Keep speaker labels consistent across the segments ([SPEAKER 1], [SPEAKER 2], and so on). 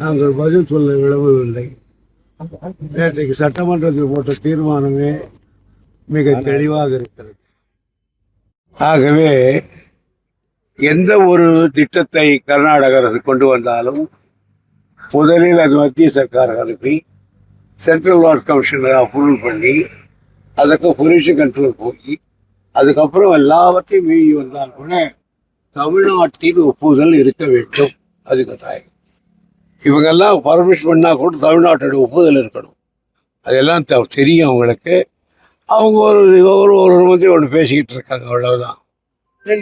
[SPEAKER 1] நாங்கள் பதில் சொல்ல விரும்பவில்லை. நேற்றைக்கு சட்டமன்றத்தில் போட்ட தீர்மானமே மிக தெளிவாக இருக்கிறது. ஆகவே எந்த ஒரு திட்டத்தை கர்நாடக அரசு கொண்டு வந்தாலும் முதலில் அது மத்திய சர்க்கார் அனுப்பி சென்ட்ரல் வாட்டர் கமிஷனரை அப்ரூவல் பண்ணி அதுக்கு பொல்யூஷன் கண்ட்ரோல் போய் அதுக்கப்புறம் எல்லாவற்றையும் மீறி வந்தால் கூட தமிழ்நாட்டின் ஒப்புதல் இருக்க வேண்டும். அது கட்டாயம். இவங்கெல்லாம் பர்மிஷன் பண்ணால் கூட தமிழ்நாட்டோட ஒப்புதல் இருக்கணும். அதெல்லாம் தெரியும் அவங்களுக்கு. அவங்க ஒரு மாதிரி ஒன்று பேசிக்கிட்டு இருக்காங்க, அவ்வளவுதான்.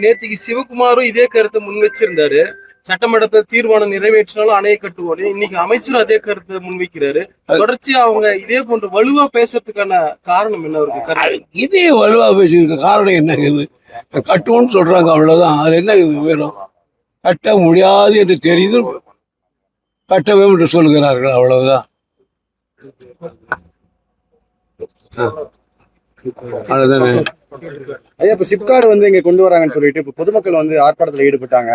[SPEAKER 2] நேற்றுக்கு சிவகுமாரும் இதே கருத்தை முன் வச்சிருந்தாரு. சட்டமன்றத்தை தீர்மானம் நிறைவேற்றினாலும் அணையை கட்டுவோம். இன்னைக்கு அமைச்சரும் அதே கருத்தை முன்வைக்கிறாரு. தொடர்ச்சியா அவங்க இதே போன்ற வலுவா பேசுறதுக்கான காரணம் என்ன இருக்கு?
[SPEAKER 1] இதே வலுவா பேசுறதுக்கு காரணம் என்ன? இது கட்டுவோம்னு சொல்றாங்க, அவ்வளவுதான். அது என்ன இது வேணும்? கட்ட முடியாது என்று தெரிந்து கட்டவே என்று சொல்கிறார்கள், அவ்வளவுதான்.
[SPEAKER 3] ஐயா, இப்ப சிப்காட் இங்க கொண்டு வராங்கன்னு சொல்லிட்டு இப்ப பொதுமக்கள் ஆர்ப்பாட்டத்தில் ஈடுபட்டாங்க.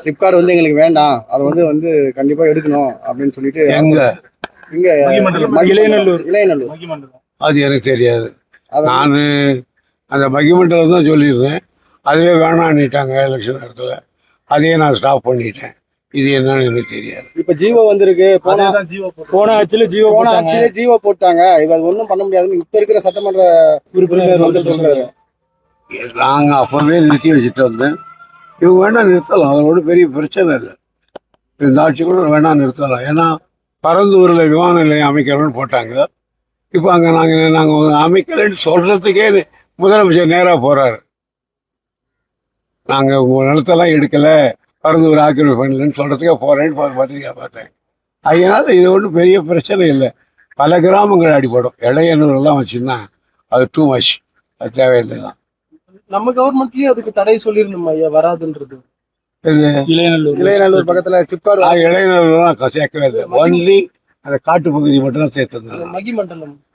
[SPEAKER 3] சிப்காட் எங்களுக்கு வேண்டாம், அதை வந்து கண்டிப்பா எடுக்கணும் அப்படின்னு சொல்லிட்டு இங்க இளையநல்லூர்
[SPEAKER 1] அது எனக்கு தெரியாது. நான் அந்த மகிமண்டலம் தான் சொல்லியிருந்தேன். அதுவே வேணான்னுட்டாங்க எலெக்ஷன் நேரத்தில். அதையே நான் ஸ்டாப் பண்ணிட்டேன். இது என்னன்னு எனக்கு தெரியாது.
[SPEAKER 3] இப்ப ஜீவோ வந்திருக்கு. போன ஆட்சியில ஜீவோ போட்டாங்க. இப்ப அது ஒன்றும் பண்ண முடியாதுன்னு இப்ப இருக்கிற சட்டமன்ற உறுப்பினர் சொல்றாரு.
[SPEAKER 1] நாங்க அப்பவே நிறுத்தி வச்சுட்டு வந்தேன். இவங்க வேணா நிறுத்தலாம், அதோட பெரிய பிரச்சனை இல்லை. இந்த ஆட்சி கூட வேணா நிறுத்தலாம். ஏன்னா பரந்தூரில் விமான நிலையம் அமைக்கிறோன்னு போட்டாங்க. இப்போ அங்கே நாங்கள் அமைக்கலைன்னு சொல்கிறதுக்கே முதலமைச்சர் நேராக போகிறாரு. நாங்கள் உங்கள் நிலத்தெல்லாம் எடுக்கலை, பரந்தூர் ஆக்கிரமிப்பு பண்ணலன்னு சொல்கிறதுக்கே போகிறேன்னு பத்திரிக்கை பார்த்தேன். அதனால் இது ஒன்றும் பெரிய பிரச்சனை இல்லை. பல கிராமங்கள் அடிப்படும். இளையனூரெல்லாம் வச்சுன்னா அது டூ மச், அது தேவையில்லை தான்.
[SPEAKER 2] நம்ம கவர்மெண்ட்லயும் அதுக்கு தடை சொல்லிருந்தோம் ஐயா, வராதுன்றது.
[SPEAKER 3] இளையநல்லூர் பக்கத்துல சிப்காட்
[SPEAKER 1] இளையநல்லூர்லாம் சேர்க்கவே இல்லை. ஒன்லி அந்த காட்டு பகுதி மட்டும் தான் சேர்த்துருந்தாங்க.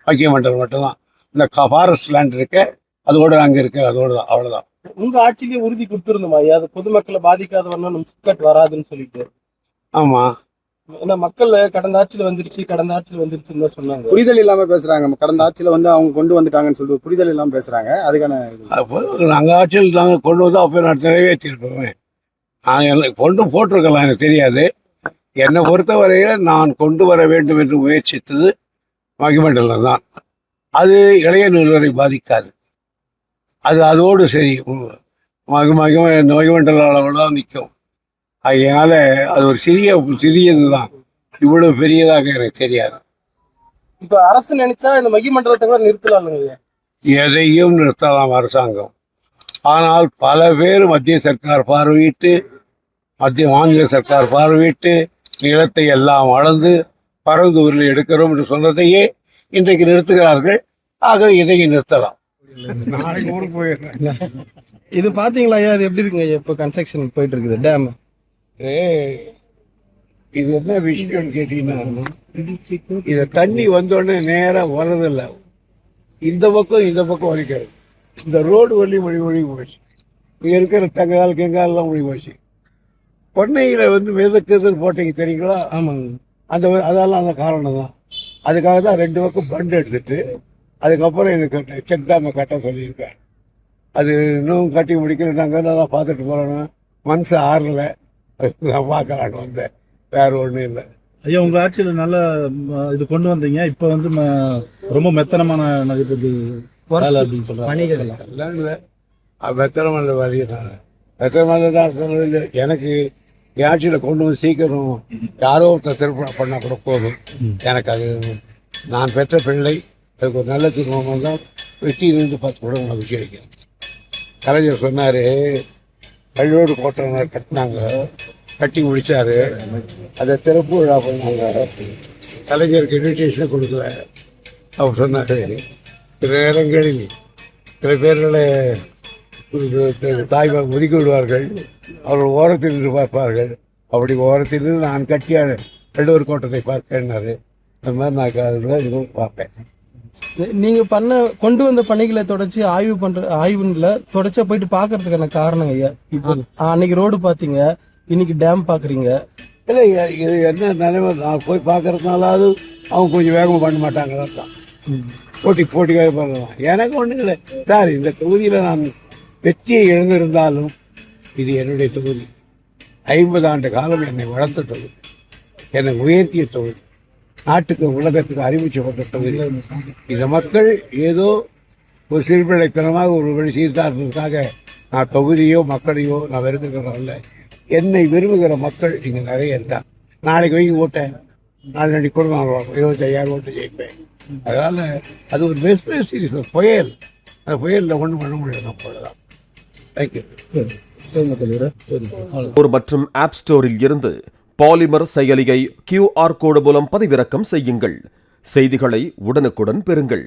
[SPEAKER 1] மகிமண்டலம் மட்டும்தான். இந்த ஃபாரஸ்ட் லேண்ட் இருக்கு, அதோட அங்கே இருக்கு, அதோட தான், அவ்வளோதான்.
[SPEAKER 2] உங்க ஆட்சியிலேயே உறுதி கொடுத்துருந்தோம் ஐயா, அது பொதுமக்களை பாதிக்காத வரணும், நம்ம சிப்காட் வராதுன்னு சொல்லிட்டு.
[SPEAKER 1] ஆமா,
[SPEAKER 2] ஏன்னா மக்கள் கடந்த ஆட்சியில வந்துருச்சுன்னு தான் சொன்னாங்க.
[SPEAKER 3] புரிதல் இல்லாம பேசுறாங்க. கடந்த ஆட்சியில அவங்க கொண்டு வந்துட்டாங்கன்னு சொல்லிட்டு புரிதல் இல்லாம பேசுறாங்க. அதுக்கான
[SPEAKER 1] நாங்கள் ஆட்சியில் நாங்கள் கொண்டு வந்து அப்போ நான் நிறைவேற்றிருப்போமே. நாங்கள் கொண்டு போட்டிருக்கலாம், எனக்கு தெரியாது. என்னை பொறுத்தவரையில் நான் கொண்டு வர வேண்டும் என்று முயற்சித்தது மகிமண்டலம் தான். அது இளையநல்லூரை பாதிக்காது. அது அதோடு சரி மகிமண்டல அளவில் தான் நிற்கும். அதனால அது ஒரு சிறியது தான். இவ்வளவு பெரியதாக எனக்கு தெரியாது.
[SPEAKER 2] இப்ப அரசு நினைச்சா இந்த மகிமண்டலத்தை கூட நிறுத்தலாம்.
[SPEAKER 1] எதையும் நிறுத்தலாம் அரசாங்கம். ஆனால் பல பேர் மத்திய சர்க்கார் பார்வையிட்டு, மாநில சர்க்கார் பார்வையிட்டு நிலத்தை எல்லாம் அளந்து பரந்தூரில் எடுக்கிறோம் என்று சொன்னதையே இன்றைக்கு நிறுத்துகிறார்கள். ஆக இதையும் நிறுத்தலாம். நாளைக்கு ஊருக்கு போயிடுறேன்.
[SPEAKER 2] இது பாத்தீங்களா ஐயா, இது எப்படி இருக்குங்க ஐயா? இப்போ கன்ஸ்ட்ரக்ஷன் போயிட்டு இருக்குது டேம்.
[SPEAKER 1] இது என்ன விஷயம்னு கேட்டீங்கன்னா, இதை தண்ணி வந்தோடனே நேராக வர்றதில்லை. இந்த பக்கம் வலிக்கிறது. இந்த ரோடு வழி ஒழுகி போச்சு. இங்கே இருக்கிற தங்கால் கெங்காலெலாம் ஒழுகி போச்சு. பொன்னையில் மிதக்குதுன்னு போட்டீங்க தெரியுங்களா?
[SPEAKER 2] ஆமாங்க.
[SPEAKER 1] அதெல்லாம் அந்த காரணம் தான். அதுக்காக தான் 2 பக்கம் பண்டு எடுத்துட்டு அதுக்கப்புறம் எனக்கு செக் டேமை கட்ட சொல்லியிருக்கேன். அது இன்னும் கட்டி முடிக்கல. நாங்கள் தான் பார்த்துட்டு போகிறோன்னா மனசு ஆறலை. நான் பார்க்கலான்னு வந்தேன், வேற ஒன்றும் இல்லை.
[SPEAKER 4] ஐயா, உங்கள் ஆட்சியில் நல்லா இது கொண்டு வந்தீங்க. இப்போ ரொம்ப மெத்தனமான வேலை அப்படின்னு சொல்கிறாங்க.
[SPEAKER 1] மெத்தனமான வேலையை மெத்தனமான சொன்னது எனக்கு என் ஆட்சியில் கொண்டு வந்து சீக்கிரம் யாரோ ஒருத்தர் திருப்பணம் பண்ணால் கூட போதும். எனக்கு அது நான் பெற்ற பிள்ளை, அதுக்கு ஒரு நல்ல திருமணம் தான். வெட்டியிலிருந்து 10 கூட மகிழ்ச்சி அளிக்கிறேன். கலைஞர் சொன்னார், கல்லூரி கோட்டை கட்டினாங்க, கட்டி முடித்தார். அதை திறப்பு விழா பண்ணாங்க. கலைஞருக்கு இன்விடேஷனை கொடுக்கல. அவர் சொன்னார், சில நேரங்களில் சில பேர்களை தாய்மார் ஒதுக்கி விடுவார்கள், அவர்கள் ஓரத்தில் நின்று பார்ப்பார்கள். அப்படி ஓரத்தில் நின்று நான் கட்டிய கல்லூரி கோட்டத்தை பார்க்கன்னாரு. அந்த மாதிரி நான் இதுவும் பார்ப்பேன்.
[SPEAKER 2] நீங்க கொண்டு வந்த பணிகளை தொடர்ச்சி ஆய்வுல தொடர்ச்சியா போயிட்டு பாக்குறதுக்கான காரணம் ஐயா. இப்போ அன்னைக்கு ரோடு பாத்தீங்க, இன்னைக்கு டேம் பாக்குறீங்க.
[SPEAKER 1] இல்லை இது என்ன நிலைமை, நான் போய் பார்க்கறதுனாலாவது அவங்க கொஞ்சம் வேகமாக பண்ண மாட்டாங்கன்னு தான். போட்டிக்காக பண்ணலாம். எனக்கு ஒன்றும் இல்லை சார். இந்த தொகுதியில் நான் வெற்றியை இழந்திருந்தாலும் இது என்னுடைய தொகுதி. 50 ஆண்டு காலம் என்னை வளர்த்த தொகுதி, என்னை உயர்த்திய தொகுதி, நாட்டுக்கு உலகத்துக்கு அறிவிக்கப்பட்ட தொகுதி. இந்த மக்கள் ஏதோ ஒரு சிறுபிழைத்தனமாக ஒரு வழி சீர்தாரத்துக்காக நான் தொகுதியோ மக்களையோ நான் வெறுக்கிறதில்ல. என்னை விரும்புகிற மக்கள் இங்கே நிறைய இருக்காங்க. நாளைக்கு வைக்க ஓட்டேன், நாளைக்கு கூட நான் 25,000 ஓட்டு ஜெயிப்பேன். அதனால் அது ஒரு பெஸ்ட் சீரிஸ் புயல். அந்த புயலில் ஒன்றும் பண்ண முடியாது. அவ்வளோதான். தேங்க்யூ.
[SPEAKER 5] மற்றும் ஆப் ஸ்டோரில் இருந்து பாலிமர் செயலியை QR கோடு மூலம் பதிவிறக்கம் செய்யுங்கள். செய்திகளை உடனுக்குடன் பெறுங்கள்.